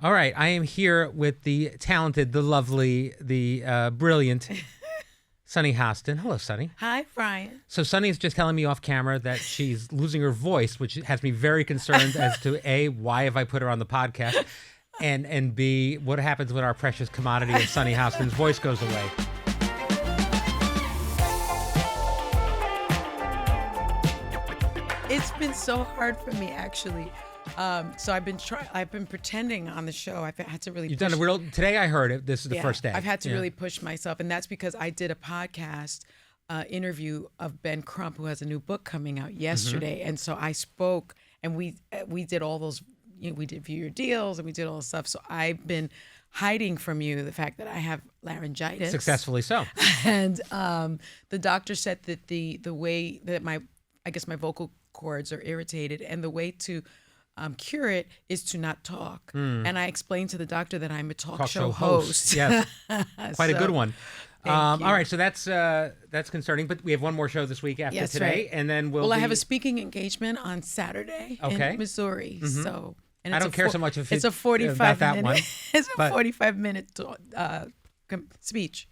All right, I am here with the talented, the lovely, the brilliant Sunny Hostin. Hello, Sunny. Hi, Brian. So Sunny is just telling me off camera that she's losing her voice, which has me very concerned as to A, why have I put her on the podcast, and B, what happens when our precious commodity of Sunny Hostin's voice goes away. It's been so hard for me, actually. So I've been pretending on the show. I've had to really. You've done a real. Today I heard it. This is the first day. I've had to really push myself, and that's because I did a podcast interview of Ben Crump, who has a new book coming out yesterday, and so I spoke, and we did all those. We did View Your Deals, and we did all the stuff. So I've been hiding from you the fact that I have laryngitis. Successfully so. And the doctor said that the way that my vocal cords are irritated, and the way to cure it is to not talk. And I explained to the doctor that I'm a talk show host. Yes, quite a good one. Thank you. All right, so that's concerning, but we have one more show this week after today, right. and then I have a speaking engagement on Saturday in Missouri. So, and I don't care so much if it's a 45 about that minute. one. It's a 45-minute speech.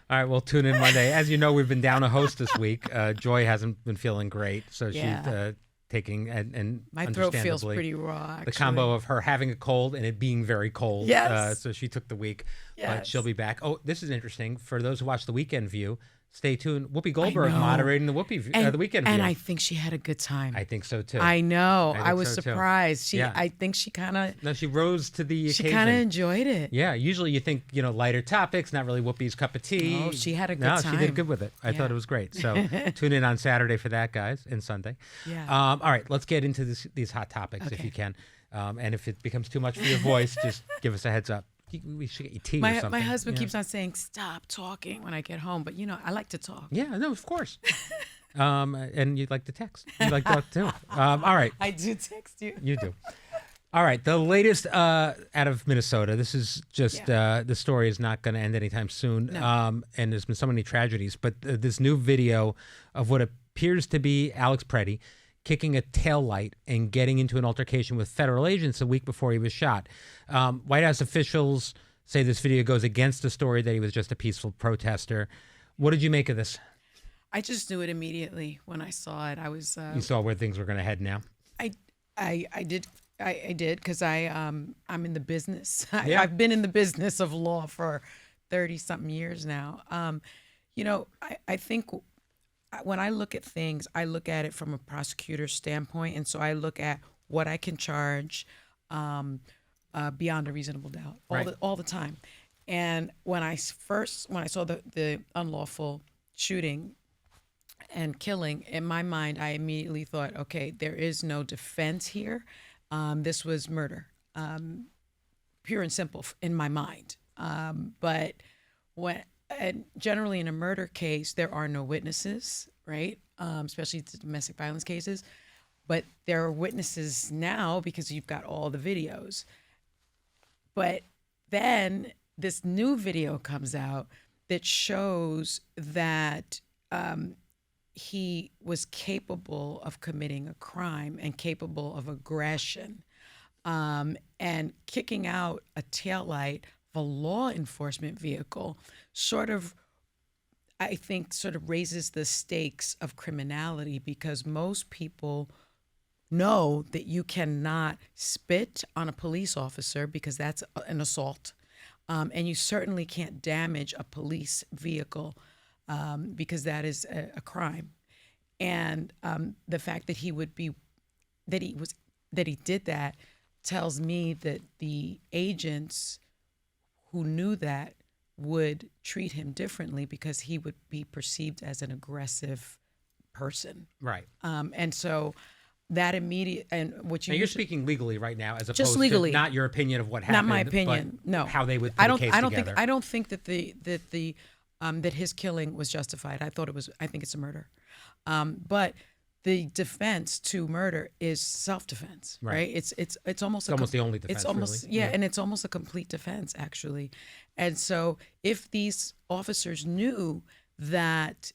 All right, we'll tune in Monday. As you know, we've been down a host this week. Joy hasn't been feeling great, so she's taking and my throat feels pretty raw. Actually. The combo of her having a cold and it being very cold. Yes. So she took the week, yes. But she'll be back. Oh, this is interesting for those who watch the Weekend View. Stay tuned. Whoopi Goldberg moderating the the Weekend View. And I think she had a good time. I think so too. I know. I was so surprised. I think she kind of. No, she rose to the occasion. She kind of enjoyed it. Yeah. Usually you think lighter topics, not really Whoopi's cup of tea. Oh, she had a good time. No, she did good with it. I thought it was great. So tune in on Saturday for that, guys, and Sunday. Yeah. All right, let's get into these hot topics if you can. And if it becomes too much for your voice, just give us a heads up. We should get you tea or something. My husband keeps on saying, stop talking when I get home. But, I like to talk. Yeah, no, of course. And you'd like to text. You like to talk too. All right. I do text you. You do. All right. The latest out of Minnesota. This is just the story is not going to end anytime soon. No. And there's been so many tragedies. But this new video of what appears to be Alex Pretti kicking a taillight and getting into an altercation with federal agents a week before he was shot. White House officials say this video goes against the story that he was just a peaceful protester. What did you make of this? I just knew it immediately when I saw it. I was. You saw where things were going to head now. I did because I'm in the business. Yeah. I've been in the business of law for 30-something years now. I think. When I look at things, I look at it from a prosecutor's standpoint, and so I look at what I can charge beyond a reasonable doubt all the time. And when I saw the unlawful shooting and killing, in my mind, I immediately thought, okay, there is no defense here. This was murder, pure and simple in my mind. But and generally in a murder case, there are no witnesses, right? Especially to domestic violence cases. But there are witnesses now because you've got all the videos. But then this new video comes out that shows that he was capable of committing a crime and capable of aggression. And kicking out a taillight of a law enforcement vehicle I think raises the stakes of criminality, because most people know that you cannot spit on a police officer because that's an assault. And you certainly can't damage a police vehicle because that is a crime. And the fact that he did that tells me that the agents who knew that would treat him differently because he would be perceived as an aggressive person. Right. And so that immediate, and what you're speaking legally right now, as opposed just legally, to not your opinion of what happened. Not my opinion. But no. How they would put a case together. I don't think that that his killing was justified. I think it's a murder. But the defense to murder is self-defense, right? It's almost the only defense. It's almost really. And it's almost a complete defense, actually. And so if these officers knew that,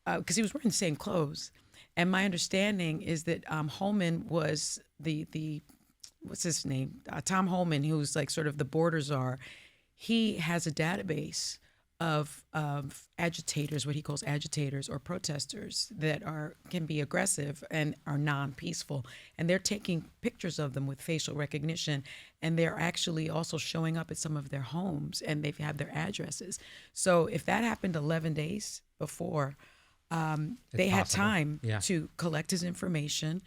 because he was wearing the same clothes, and my understanding is that Holman was the what's his name? Tom Homan, who's like sort of the border czar. He has a database of agitators, what he calls agitators or protesters that can be aggressive and are non-peaceful. And they're taking pictures of them with facial recognition. And they're actually also showing up at some of their homes, and they've had their addresses. So if that happened 11 days before, they had time to collect his information.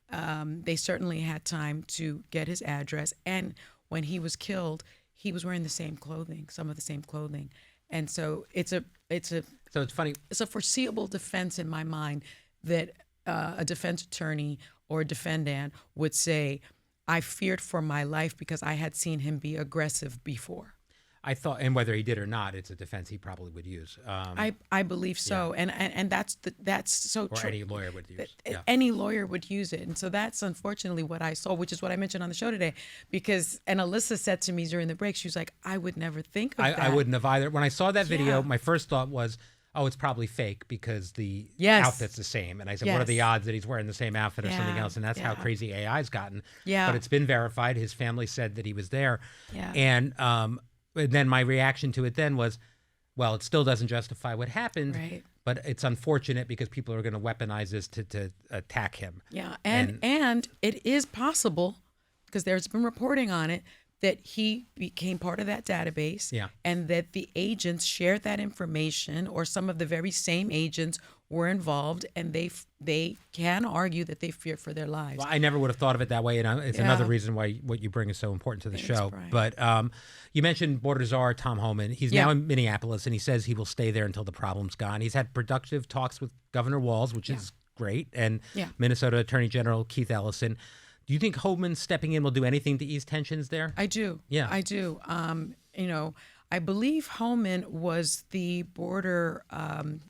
They certainly had time to get his address. And when he was killed, he was wearing the same clothing, some of the same clothing. And so so it's funny. It's a foreseeable defense in my mind that a defense attorney or a defendant would say, I feared for my life because I had seen him be aggressive before. I thought, and whether he did or not, it's a defense he probably would use. I believe so, and that's so true. Or any lawyer would use. Any lawyer would use it, and so that's unfortunately what I saw, which is what I mentioned on the show today. And Alyssa said to me during the break, she was like, "I would never think of that." I wouldn't have either. When I saw that video, my first thought was, oh, it's probably fake because the outfit's the same. And I said, what are the odds that he's wearing the same outfit or something else? And that's how crazy AI's gotten. Yeah. But it's been verified. His family said that he was there. Yeah. And then my reaction to it then was, well, it still doesn't justify what happened. Right. But it's unfortunate because people are going to weaponize this to attack him. Yeah. And it is possible, because there's been reporting on it, that he became part of that database, and that the agents shared that information, or some of the very same agents were involved, and they can argue that they fear for their lives. Well, I never would have thought of it that way, and it's another reason why what you bring is so important to the show. Brian. But you mentioned border czar Tom Homan. He's now in Minneapolis, and he says he will stay there until the problem's gone. He's had productive talks with Governor Walz, which is great, and Minnesota Attorney General Keith Ellison. Do you think Homan stepping in will do anything to ease tensions there? I do. Yeah. I do. I believe Homan was the border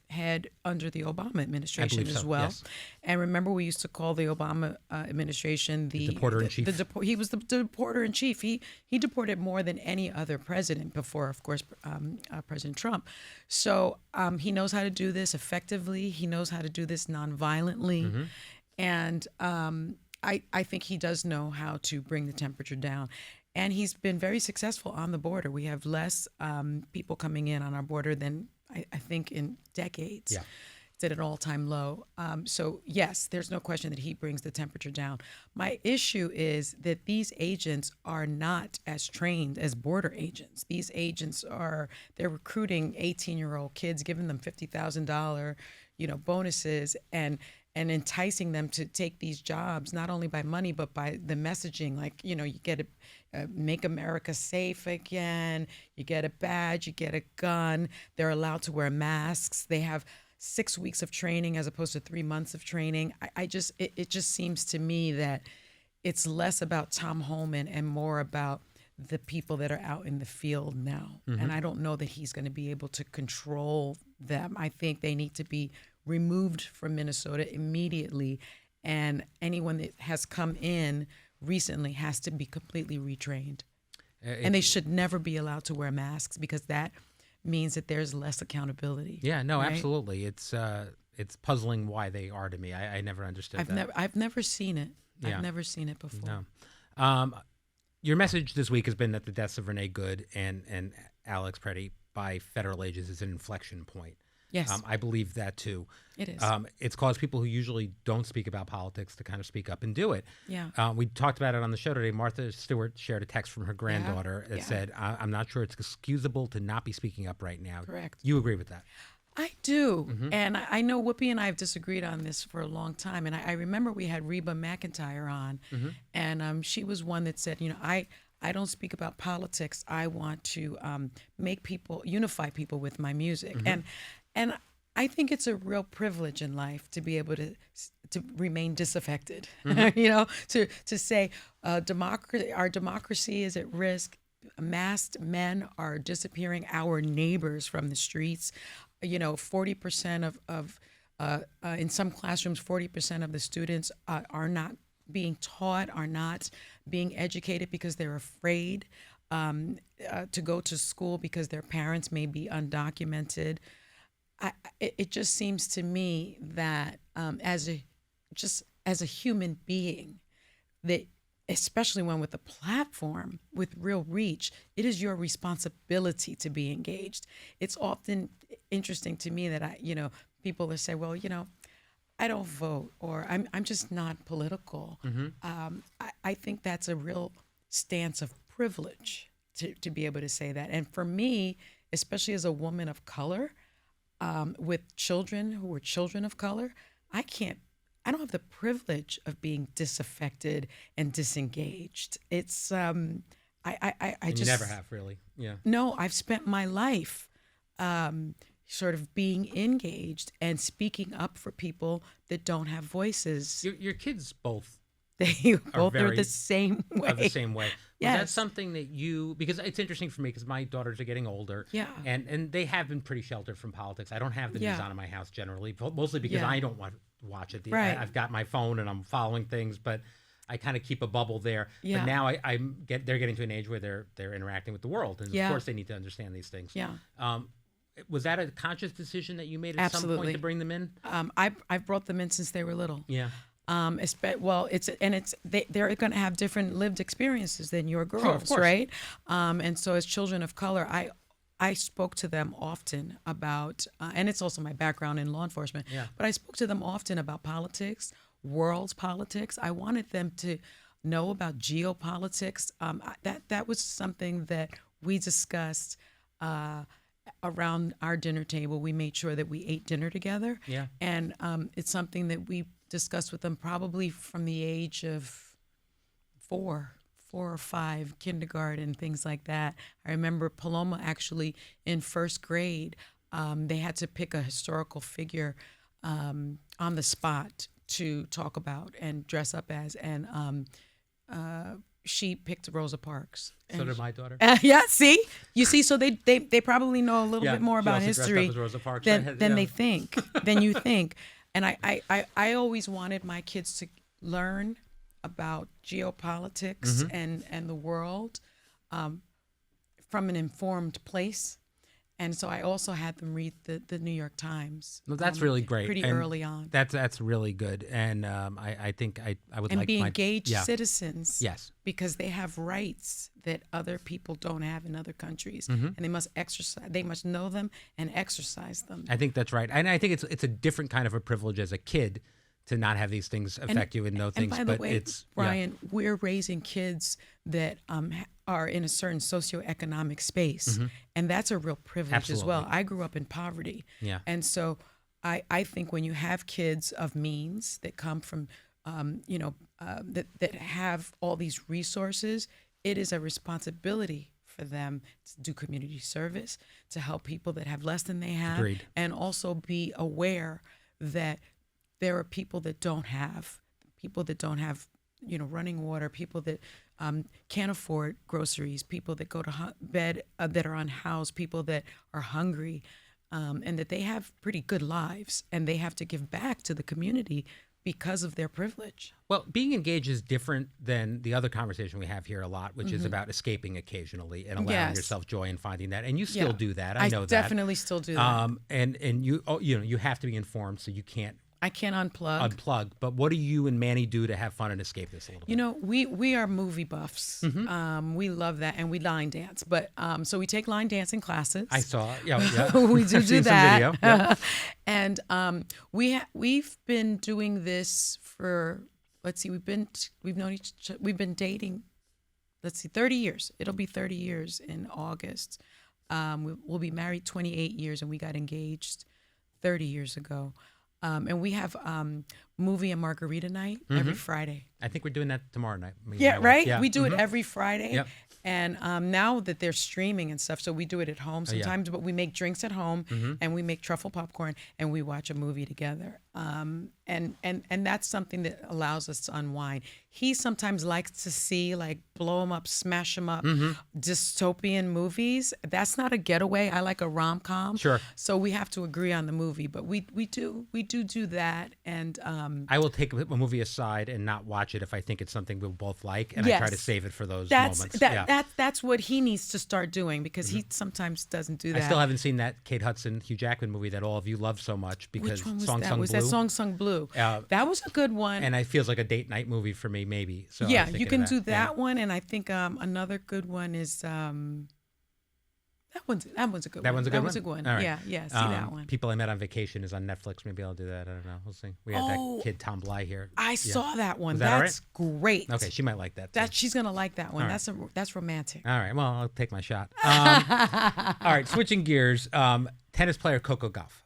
head under the Obama administration as well. Yes. And remember, we used to call the Obama administration the deporter-in-chief. He was the deporter-in-chief. He deported more than any other president before, of course, President Trump. So he knows how to do this effectively. He knows how to do this nonviolently. Mm-hmm. And I think he does know how to bring the temperature down. And he's been very successful on the border. We have less people coming in on our border than I think in decades. Yeah. It's at an all-time low. So yes, there's no question that he brings the temperature down. My issue is that these agents are not as trained as border agents. These agents they're recruiting 18-year-old kids, giving them $50,000, bonuses, and enticing them to take these jobs, not only by money, but by the messaging. Like, you get to make America safe again. You get a badge, you get a gun. They're allowed to wear masks. They have 6 weeks of training as opposed to 3 months of training. It just seems to me that it's less about Tom Homan and more about the people that are out in the field now. Mm-hmm. And I don't know that he's going to be able to control them. I think they need to be removed from Minnesota immediately, and anyone that has come in recently has to be completely retrained. And they should never be allowed to wear masks, because that means that there's less accountability. Yeah, no, right? Absolutely. It's puzzling why they are to me. I never understood that. I've never seen it. Yeah. I've never seen it before. No. Your message this week has been that the deaths of Renee Good and Alex Pretti by federal agents is an inflection point. Yes. I believe that too. It is. It's caused people who usually don't speak about politics to kind of speak up and do it. Yeah. We talked about it on the show today. Martha Stewart shared a text from her granddaughter that said, I'm not sure it's excusable to not be speaking up right now. Correct. You agree with that? I do. Mm-hmm. And I know Whoopi and I have disagreed on this for a long time. And I remember we had Reba McEntire on, mm-hmm. and she was one that said, I don't speak about politics. I want to unify people with my music. Mm-hmm. And I think it's a real privilege in life to be able to remain disaffected, mm-hmm. to say our democracy is at risk. Masked men are disappearing our neighbors from the streets. 40% of in some classrooms, 40% of the students are not being taught, are not being educated because they're afraid to go to school because their parents may be undocumented. It just seems to me that as a human being, that especially one with a platform with real reach, it is your responsibility to be engaged. It's often interesting to me that people will say, well, I don't vote, or I'm just not political. I think that's a real stance of privilege to be able to say that. And for me, especially as a woman of color, with children who are children of color, I don't have the privilege of being disaffected and disengaged. It's I just you never have, really. Yeah. No, I've spent my life sort of being engaged and speaking up for people that don't have voices. Your kids both They both are the same way. Of the same way. Yes. Was that something that because it's interesting for me because my daughters are getting older. Yeah. And they have been pretty sheltered from politics. I don't have the news on in my house generally, mostly because I don't want to watch it. Right. I've got my phone and I'm following things, but I kind of keep a bubble there. Yeah. But now they're getting to an age where they're interacting with the world, and of course they need to understand these things. Yeah. Was that a conscious decision that you made at Absolutely. some point to bring them in? I've brought them in since they were little. Yeah. They're going to have different lived experiences than your girls, of course. right? And so as children of color, I spoke to them often about, and it's also my background in law enforcement, but I spoke to them often about politics, world politics. I wanted them to know about geopolitics. That was something that we discussed around our dinner table. We made sure that we ate dinner together. Yeah. And it's something that we discussed with them probably from the age of 4 or 5, kindergarten, things like that. I remember Paloma actually in first grade, they had to pick a historical figure on the spot to talk about and dress up as. And she picked Rosa Parks. So did my daughter. Yeah, see? You see, so they probably know a little bit more about history than they think, than you think. And I always wanted my kids to learn about geopolitics and the world from an informed place. And so I also had them read the New York Times. Well, that's really great. Pretty early on. That's really good. And I think I would and like be engaged citizens. Yes. Because they have rights that other people don't have in other countries, and they must exercise. They must know them and exercise them. I think that's right, and I think it's a different kind of a privilege as a kid to not have these things affect you and know things. And by the but way, it's Brian, we're raising kids that are in a certain socioeconomic space, and that's a real privilege as well. I grew up in poverty, and so I think when you have kids of means that come from that have all these resources, it is a responsibility for them to do community service, to help people that have less than they have. Agreed. And also be aware that there are people that don't have running water, people that can't afford groceries, people that go to bed that are unhoused, people that are hungry, and that they have pretty good lives, and they have to give back to the community because of their privilege. Well, being engaged is different than the other conversation we have here a lot, which is about escaping occasionally and allowing yourself joy and finding that. And you still do that. I know that. I definitely still do that. And you have to be informed, so you can't. I can't unplug. But what do you and Manny do to have fun and escape this a little bit? We are movie buffs. We love that, and we line dance. But so we take line dancing classes. I saw. Yeah. We do that. Some video. Yeah. And we've been doing this for, let's see, we've been dating, 30 years. It'll be 30 years in August. We'll be married 28 years, and we got engaged 30 years ago. And we have movie and margarita night every Friday. I think we're doing that tomorrow night. Yeah, right? Yeah. We do it every Friday. Yep. And now that they're streaming and stuff, so we do it at home sometimes, but we make drinks at home and we make truffle popcorn and we watch a movie together. And that's something that allows us to unwind. He sometimes likes to see, like, blow him up, smash him up, dystopian movies. That's not a getaway. I like a rom-com. Sure. So we have to agree on the movie, but we do that. And I will take a movie aside and not watch it if I think it's something we'll both like, and I try to save it for those moments. That's what he needs to start doing, because he sometimes doesn't do that. I still haven't seen that Kate Hudson, Hugh Jackman movie that all of you love so much, because Which one was Song that? Sung Was Blue. that Song Sung Blue? That was a good one. And it feels like a date night movie for me, maybe. So yeah, you can do that one, and I think another good one is that one's a good one. That one's a good one. All right. Yeah, see that one. People I Met on Vacation is on Netflix. Maybe I'll do that. I don't know. We'll see. We had that kid Tom Bly here. I saw that one. Was that That's great. Okay, she might like that. Too. She's gonna like that one. All right. That's romantic. All right. Well, I'll take my shot. All right. Switching gears. Tennis player Coco Gauff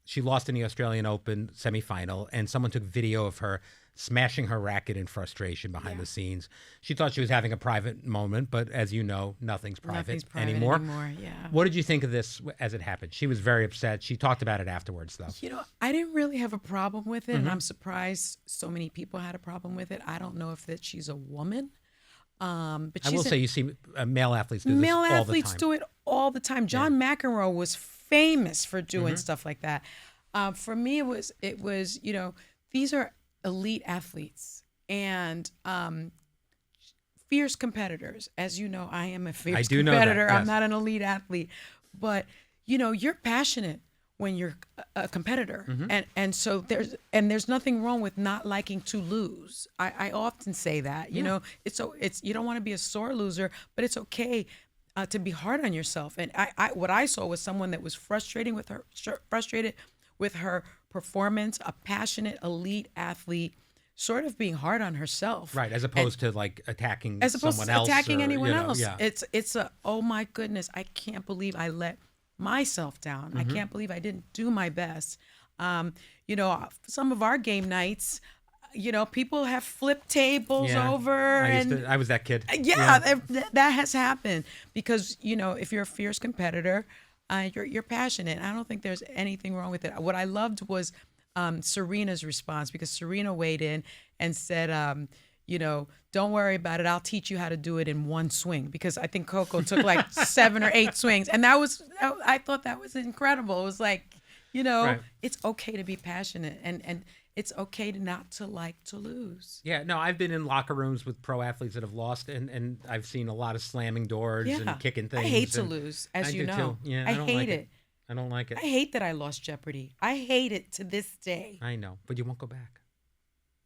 she lost in the Australian Open semifinal, and someone took video of her smashing her racket in frustration behind the scenes. She thought she was having a private moment, but as you know, nothing's private anymore. Yeah. What did you think of this as it happened? She was very upset. She talked about it afterwards, though. You know, I didn't really have a problem with it, and I'm surprised so many people had a problem with it. I don't know if that she's a woman. But I will say, you see male athletes do this all the time. Male athletes do it all the time. John McEnroe was famous for doing stuff like that. For me, it was these are elite athletes and fierce competitors. As you know, I am a fierce competitor. Know that, yes. I'm not an elite athlete, but you're passionate when you're a competitor, and so there's nothing wrong with not liking to lose. I often say that it's you don't want to be a sore loser, but it's okay to be hard on yourself. And what I saw was someone that was frustrated with her performance, a passionate elite athlete, sort of being hard on herself, right? As opposed to like attacking someone else, anyone else. Yeah. It's oh my goodness, I can't believe I let myself down. I can't believe I didn't do my best. Some of our game nights, people have flipped tables over. I was that kid. That has happened because, if you're a fierce competitor, you're passionate. I don't think there's anything wrong with it. What I loved was Serena's response, because Serena weighed in and said, don't worry about it. I'll teach you how to do it in one swing, because I think Coco took like 7 or 8 swings. And I thought that was incredible. It was like, right. It's okay to be passionate and it's okay not to like to lose. Yeah, no, I've been in locker rooms with pro athletes that have lost, and I've seen a lot of slamming doors and kicking things. I hate to lose, as you know. Too. Yeah, I hate it. I don't like it. I hate that I lost Jeopardy. I hate it to this day. I know, but you won't go back.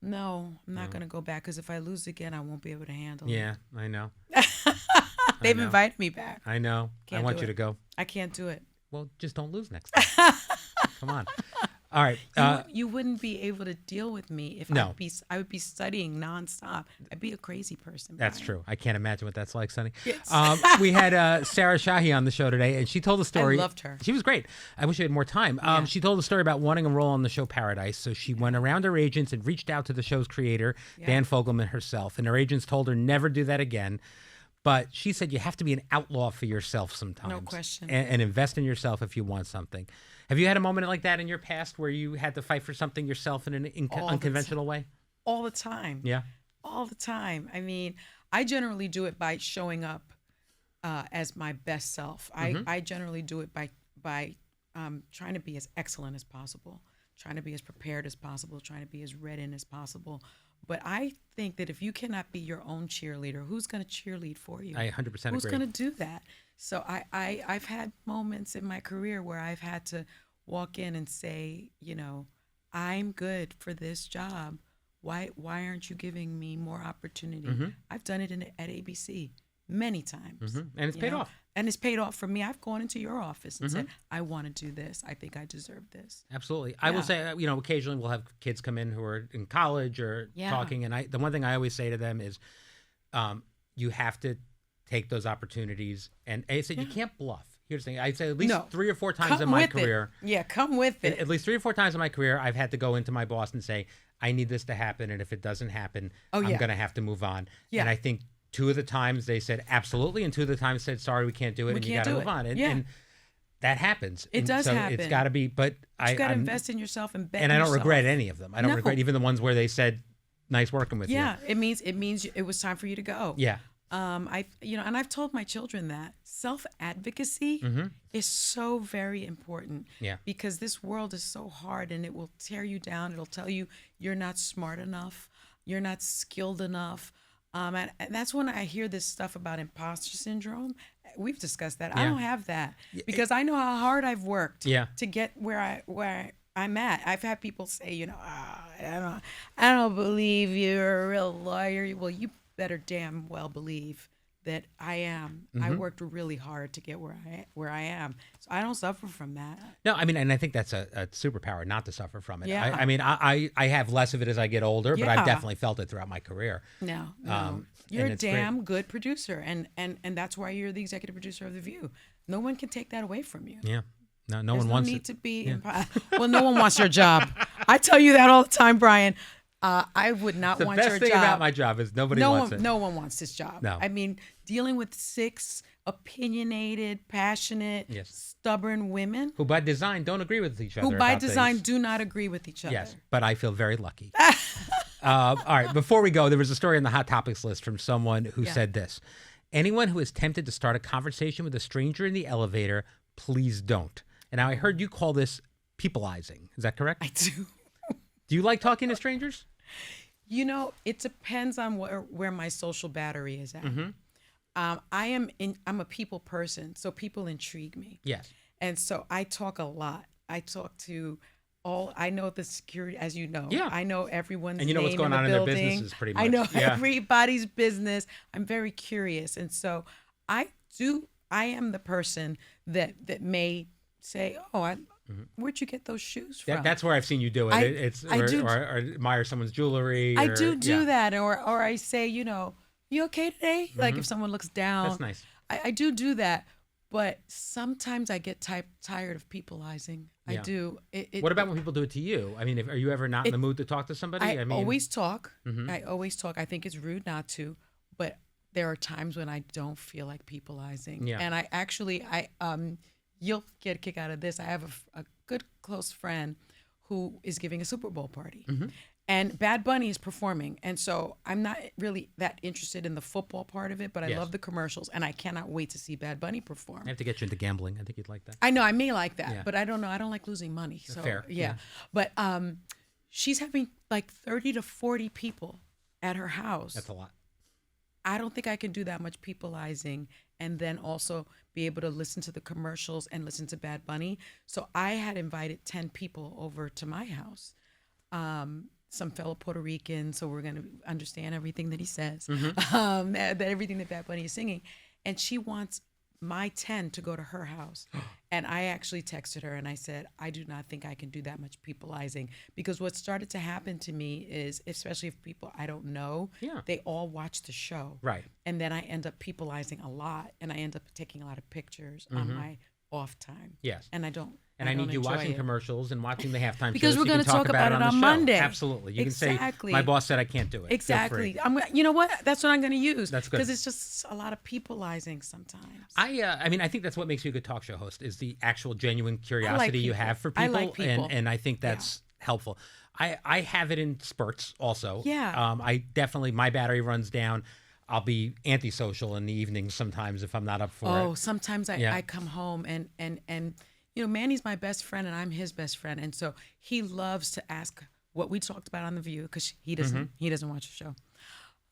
No, I'm not going to go back, because if I lose again, I won't be able to handle it. Yeah, I know. They've invited me back. I know. I want you to go. I can't do it. Well, just don't lose next time. Come on. All right. You wouldn't be able to deal with me if I would be studying nonstop. I'd be a crazy person. That's Brian. true. I can't imagine what that's like, Sonny. Yes. We had Sarah Shahi on the show today, and she told a story. I loved her. She was great. I wish we had more time. She told a story about wanting a role on the show Paradise. So she went around her agents and reached out to the show's creator, Dan Fogelman herself. And her agents told her never do that again. But she said you have to be an outlaw for yourself sometimes. No question. And invest in yourself if you want something. Have you had a moment like that in your past where you had to fight for something yourself in an unconventional way? All the time. Yeah. All the time. I mean, I generally do it by showing up as my best self. I generally do it by trying to be as excellent as possible, trying to be as prepared as possible, trying to be as read in as possible. But I think that if you cannot be your own cheerleader, who's going to cheerlead for you? I 100% agree. Who's going to do that? So I've had moments in my career where I've had to walk in and say, I'm good for this job. Why aren't you giving me more opportunity? I've done it at ABC many times. And it's paid off. And it's paid off for me. I've gone into your office and said, I want to do this. I think I deserve this. Absolutely. I will say, occasionally we'll have kids come in who are in college or talking. And the one thing I always say to them is you have to take those opportunities. And I said, you can't bluff. Here's the thing. I'd say at least 3 or 4 times in my career. Yeah, come with it. At least 3 or 4 times in my career, I've had to go into my boss and say, I need this to happen. And if it doesn't happen, I'm going to have to move on. Yeah. And I think 2 of the times they said absolutely, and 2 of the times said sorry, we can't do it, and you got to move on. And that happens. It does happen. It's got to be. But you got to invest in yourself and bet. And I don't regret any of them. I don't regret even the ones where they said, "Nice working with you." Yeah, it means it was time for you to go. Yeah. And I've told my children that self-advocacy is so very important. Yeah. Because this world is so hard, and it will tear you down. It'll tell you you're not smart enough, you're not skilled enough. And that's when I hear this stuff about imposter syndrome. We've discussed that. I don't have that because I know how hard I've worked to get where I'm at. I've had people say, I don't believe you're a real lawyer. Well, you better damn well believe that I am. I worked really hard to get where I am. So I don't suffer from that. No, I mean, and I think that's a superpower not to suffer from it. Yeah. I mean, I have less of it as I get older, but I've definitely felt it throughout my career. No. You're a damn good producer, and that's why you're the executive producer of The View. No one can take that away from you. Yeah. No one wants it. To be well, no one wants your job. I tell you that all the time, Brian. I would not want your job. The best thing about my job is nobody wants it. No one wants this job. No. I mean, dealing with 6 opinionated, passionate, stubborn women who by design don't agree with each other. Who by design do not agree with each other. Yes, but I feel very lucky. All right, before we go, there was a story on the Hot Topics list from someone who said this. Anyone who is tempted to start a conversation with a stranger in the elevator, please don't. And now I heard you call this peopleizing. Is that correct? I do. Do you like talking to strangers? It depends on where my social battery is at. I'm a people person, so people intrigue me. Yes. And so I talk a lot. I talk to I know the security, as you know. Yeah. I know everyone's and you know name what's going in on the in building. their businesses pretty much. I know everybody's business. I'm very curious. And so I am the person that may say, where'd you get those shoes from? That's where I've seen you do it. Or admire someone's jewelry. I do that. Or I say, you okay today? Like if someone looks down. That's nice. I do that. But sometimes I get tired of peopleizing. I do. What about when people do it to you? I mean, are you ever not in the mood to talk to somebody? I always talk. I always talk. I think it's rude not to. But there are times when I don't feel like peopleizing. Yeah. And you'll get a kick out of this. I have a good close friend who is giving a Super Bowl party. And Bad Bunny is performing. And so I'm not really that interested in the football part of it, but I love the commercials, and I cannot wait to see Bad Bunny perform. I have to get you into gambling. I think you'd like that. I know, I may like that, but I don't know. I don't like losing money. So, fair. Yeah. But she's having like 30 to 40 people at her house. That's a lot. I don't think I can do that much peopleizing and then also be able to listen to the commercials and listen to Bad Bunny. So I had invited 10 people over to my house. Some fellow Puerto Ricans, so we're going to understand everything that he says, everything that Bad Bunny is singing. And she wants my 10 to go to her house. And I actually texted her and I said, I do not think I can do that much peopleizing, because what started to happen to me is, especially if people I don't know, they all watch the show. Right. And then I end up peopleizing a lot, and I end up taking a lot of pictures on my off time. Yes. And I don't. And I need you watching commercials and watching the halftime because shows. we're going to talk about it on Monday. Absolutely. You can say, my boss said I can't do it. Exactly. You know what? That's what I'm going to use. That's good. Because it's just a lot of peopleizing sometimes. I mean, I think that's what makes you a good talk show host, is the actual genuine curiosity you have for people. I like people. And I think that's helpful. I have it in spurts also. Yeah. I definitely, my battery runs down. I'll be antisocial in the evenings sometimes if I'm not up for it. Oh, sometimes I come home and Manny's my best friend and I'm his best friend. And so he loves to ask what we talked about on The View, because he doesn't watch the show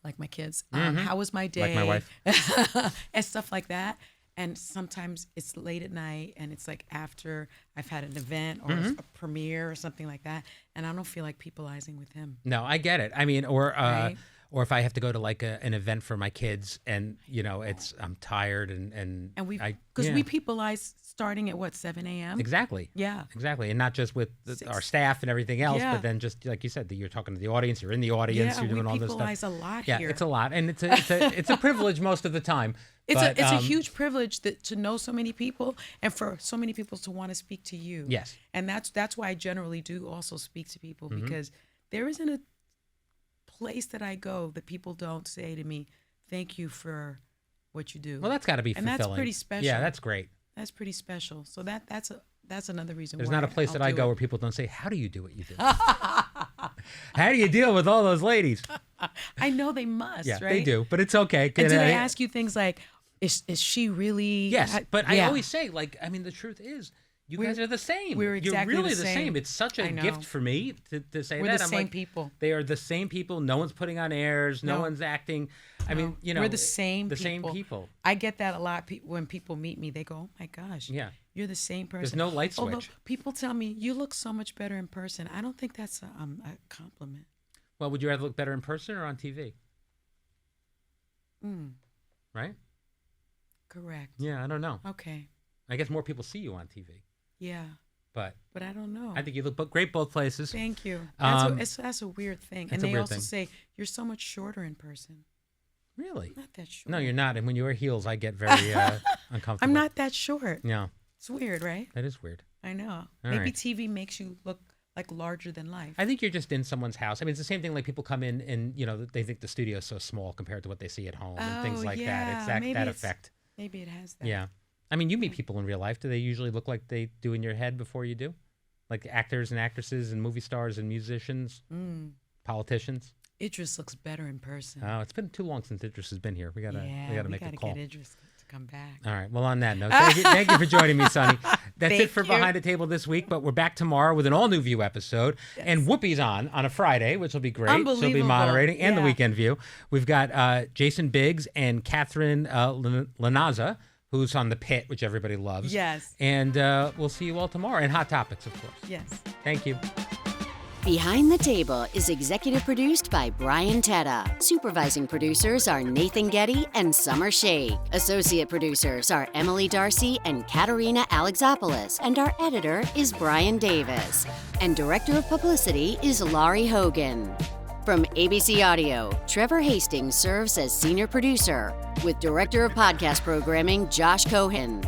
like my kids. How was my day? Like my wife. And stuff like that. And sometimes it's late at night and it's like after I've had an event or a premiere or something like that. And I don't feel like peopleizing with him. No, I get it. I mean, or if I have to go to like an event for my kids and, I'm tired and we peopleize starting at 7 a.m.? Exactly. Yeah. Exactly. And not just with our staff and everything else, but then just like you said, you're talking to the audience, you're in the audience, you're doing all this stuff. We peopleize a lot here. Yeah, it's a lot. And it's a privilege most of the time. It's a huge privilege to know so many people and for so many people to want to speak to you. Yes. And that's why I generally do also speak to people, because there isn't a place that I go that people don't say to me, thank you for what you do. Well, that's got to be fulfilling. And that's pretty special. Yeah, that's great. That's pretty special. So that's another reason There's why not a place I'll that I do go it. where people don't say, how do you do what you do? How do you deal with all those ladies? I know they must, Yeah, right? they do, but it's okay. And do they ask you things like, is she really? Yes, but I always say, like, I mean, the truth is, you guys are the same. We're exactly You're really the the same. It's such a gift for me to say we're that. The I'm same like, people. They are the same people. No one's putting on airs. No one's acting. I mean, you know, we're the same. Same people. I get that a lot. When people meet me, they go, "Oh my gosh, yeah, you're the same person." There's no light switch. Although people tell me you look so much better in person. I don't think that's a compliment. Well, would you rather look better in person or on TV? Right? Correct. Yeah, I don't know. Okay. I guess more people see you on TV. Yeah. But I don't know. I think you look great both places. Thank you. That's a weird thing. And they also say you're so much shorter in person. Really? Not that short. No, you're not. And when you wear heels, I get very uncomfortable. I'm not that short. No. It's weird, right? That is weird. I know. All Maybe right. TV makes you look like larger than life. I think you're just in someone's house. I mean, it's the same thing like people come in and, you know, they think the studio's so small compared to what they see at home and things like that. It's that effect. Maybe it has that. Yeah. I mean, you meet people in real life. Do they usually look like they do in your head before you do? Like actors and actresses and movie stars and musicians, politicians? Idris looks better in person. Oh, it's been too long since Idris has been here. We gotta make a call. Get Idris to come back. All right. Well, on that note, thank you for joining me, Sonny. That's it for Behind the Table this week, but we're back tomorrow with an all-new View episode. Yes. And Whoopi's on a Friday, which will be great. She'll be moderating, and the Weekend View. We've got Jason Biggs and Catherine Lanaza, who's on The Pit, which everybody loves. Yes. And we'll see you all tomorrow. And Hot Topics, of course. Yes. Thank you. Behind the Table is executive produced by Brian Teta. Supervising producers are Nathan Getty and Summer Shea. Associate producers are Emily Darcy and Katerina Alexopoulos. And our editor is Brian Davis. And director of publicity is Laurie Hogan. From ABC Audio, Trevor Hastings serves as senior producer, with director of podcast programming Josh Cohen.